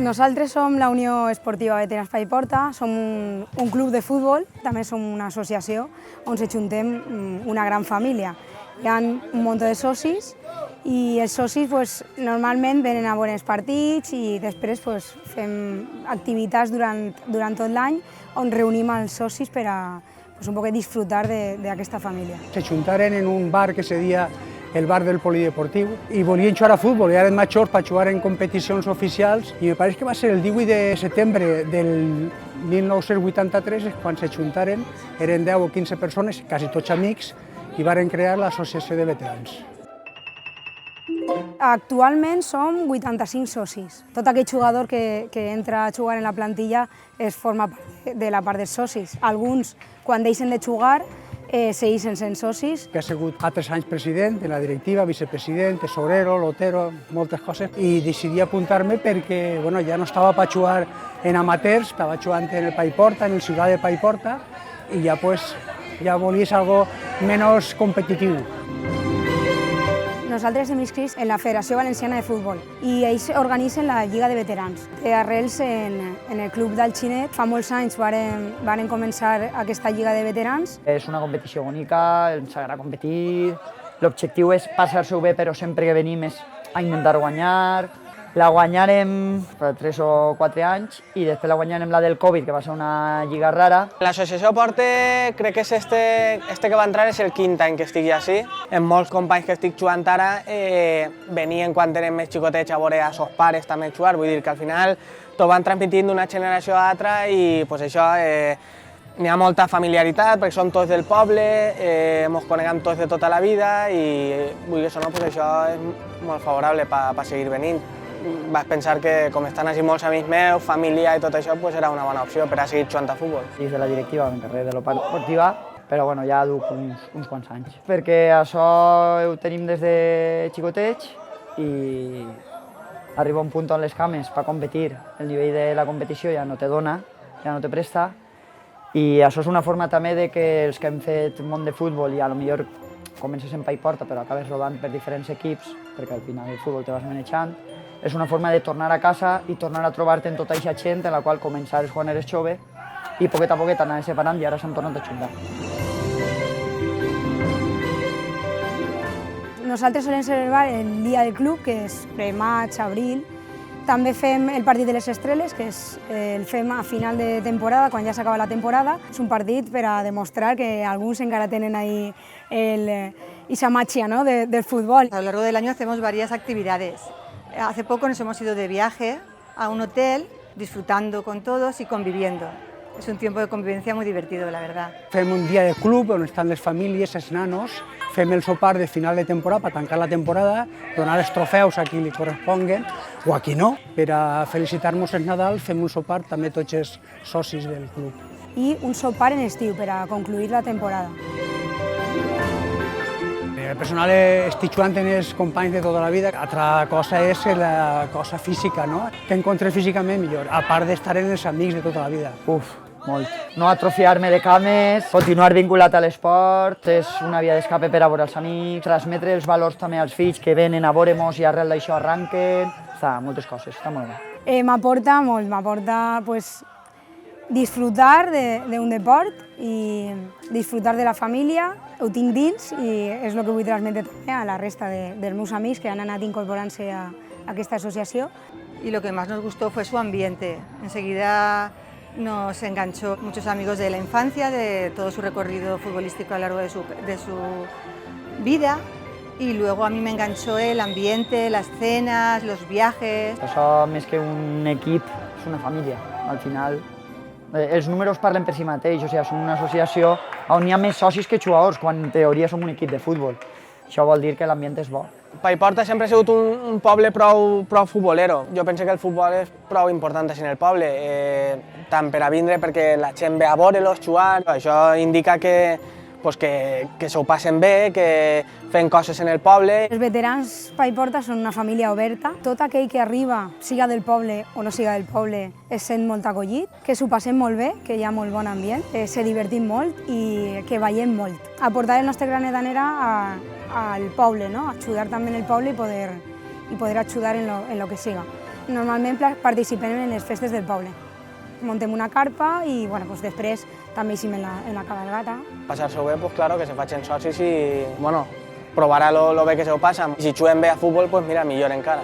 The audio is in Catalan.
Nosaltres som la Unió Esportiva Veterans Paiporta, som un club de futbol, també som una associació on s'ajuntem una gran família. Hi ha un munt de socis i els socis normalment venen a veure els partits i després fem activitats durant tot l'any on reunim els socis per a un poc disfrutar d'aquesta família. S'ajuntaren en un bar que se deia el bar del Polideportiu i volien jugar a futbol, i eren majors per jugar en competicions oficials i me pareix que va ser el 18 de setembre del 1983 quan s'ajuntaren, eren 10 o 15 persones, quasi tots amics, i varen crear l'associació de veterans. Actualment som 85 socis. Tot aquell jugador que entra a jugar en la plantilla forma part de la part dels socis. Alguns, quan deixen de jugar, segueixen sent socis. Ha sigut fa 3 anys president de la directiva, vicepresident, tesorero, lotero, moltes coses, i decidí apuntar-me perquè ja no estava per jugar en amateurs, estava jugant en el Paiporta, en el Ciutat de Paiporta, i ja volies algo menys competitiu. Nosaltres hem inscrits en la Federació Valenciana de Futbol i ells organitzen la Lliga de Veterans. Té arrels en el Club d'Alginet. Fa molts anys varen començar aquesta Lliga de Veterans. És una competició bonica, ens agrada competir. L'objectiu és passar-s'ho bé, però sempre que venim és a intentar guanyar. La guanyarem per 3 o 4 anys i després la guanyarem la del Covid, que va ser una lliga rara. L'associació Porte crec que és este que va entrar és el 5è any que estic ja així. En molts companys que estic jugant ara venien quan eren més xicotets a veure a sos pares també jugar, vull dir que al final tot van transmitint d'una generació a l'altra i això n'hi ha molta familiaritat perquè som tots del poble, ens coneguem tots de tota la vida i vull dir que això és molt favorable per seguir venint. Vaig pensar que, com estan així molts amics meus, família i tot això, era una bona opció per a seguir jugant a futbol. Dins de la directiva m'encarregué de la part esportiva, però ja duc uns quants anys. Perquè això ho tenim des de xicotets i arriba un punt on les cames per competir, el nivell de la competició ja no te dona, ja no te presta, i això és una forma també de que els que hem fet món de futbol i potser comences en Paiporta però acabes rodant per diferents equips, perquè al final el futbol te vas manejant, és una forma de tornar a casa i tornar a trobar-te en tota aquesta gent en la qual començaves quan eres jove i poquet a poquet anaves separant i ara s'han tornat a juntar. Nosaltres solem celebrar el dia del club, que és maig, abril. També fem el partit de les Estreles, que el fem a final de temporada, quan ja s'acaba la temporada. És un partit per a demostrar que alguns encara tenen ahí esa magia, ¿no?, del fútbol. A lo largo del año hacemos varias actividades. Hace poco nos hemos ido de viaje a un hotel, disfrutando con todos y conviviendo. Es un tiempo de convivencia muy divertido, la verdad. Fem un dia de club on estan les famílies, els nanos, fem el sopar de final de temporada per tancar la temporada, donar els trofeus a qui li corresponguen o a qui no. Per a felicitar-nos el Nadal fem un sopar també tots els socis del club. I un sopar en estiu per a concluir la temporada. El personal estic jugant amb els companys de tota la vida. Altra cosa és la cosa física, no? Que encontres físicament millor, a part d'estar amb els amics de tota la vida. Molt. No atrofiar-me de cames, continuar vinculat a l'esport, és una via d'escape per a veure els amics, transmetre els valors també als fills que venen a veure-mos i arrel d'això arranquen. Moltes coses, està molt bé. M'aporta molt, m'aporta disfrutar d'un deport i disfrutar de la família, ho tinc dins i és el que vull transmetre també a la resta dels meus amics que han anat incorporant-se a aquesta associació. Y lo que más nos gustó fue su ambiente. Enseguida nos enganchó muchos amigos de la infancia, de todo su recorrido futbolístico a lo largo de su vida, y luego a mí me enganchó el ambiente, las cenas, los viajes. Això, més que un equip, és una família. Al final, els números parlen per si mateix, som una associació on hi ha més socis que jugadors, quan en teoria som un equip de futbol. Això vol dir que l'ambient és bo. Paiporta sempre ha sigut un poble prou futbolero. Jo penso que el futbol és prou important en el poble, tant per a vindre perquè la gent ve a veure-los jugar. Això indica que s'ho passen bé, que fem coses en el poble. Els veterans Paiporta són una família oberta. Tot aquell que arriba, siga del poble o no siga del poble, es sent molt acollit, que s'ho passem molt bé, que hi ha molt bon ambient, se divertim molt i que ballem molt. Aportar el nostre granet d'arena al poble, ¿no? Ajudar també en el poble i poder ajudar en lo que siga. Normalment participem en les festes del poble. Montem una carpa i bueno, pues després també hi en la cabalgata. Passar-s'ho bé, pues claro, que se facin socis i bueno, provarà lo bé que se ho passa. Si juguem bé a futbol, pues mira, millor encara.